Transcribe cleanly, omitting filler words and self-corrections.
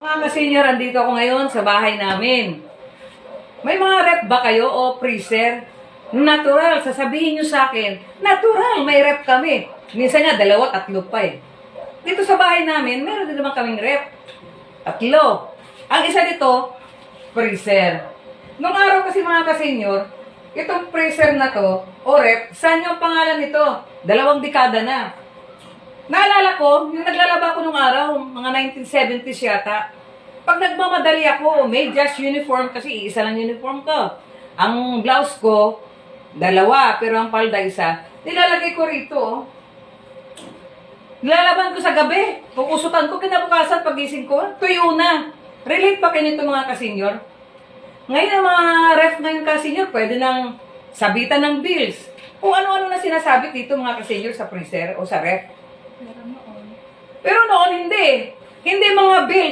Mga ka-senior, andito ako ngayon sa bahay namin. May mga rep ba kayo o freezer? Natural, sasabihin nyo sa akin, natural, may rep kami. Minsan nga, 2, 3 pa eh. Dito sa bahay namin, meron din naman kaming rep. 3. Ang isa dito, freezer. Nung araw kasi mga ka-senior, itong freezer na to, o rep, saan yung pangalan nito? 2 dekada na. Naalala ko, yung naglalaba ko nung araw, mga 1970s yata. Pag nagmamadali ako, may just uniform kasi isa lang uniform ko. Ang blouse ko, 2, pero ang palda isa. Nilalagay ko rito, oh. Nilalaban ko sa gabi. Pukusutan ko, kinabukasan, pagising ko, tuyo na. Relate pa kayo nito mga ka-senior? Ngayon ang mga ref ngayon ka-senior, pwede nang sabitan ng bills. Kung ano-ano na sinasabit dito mga ka-senior sa freezer o sa ref. Pero noon hindi. Hindi mga bill.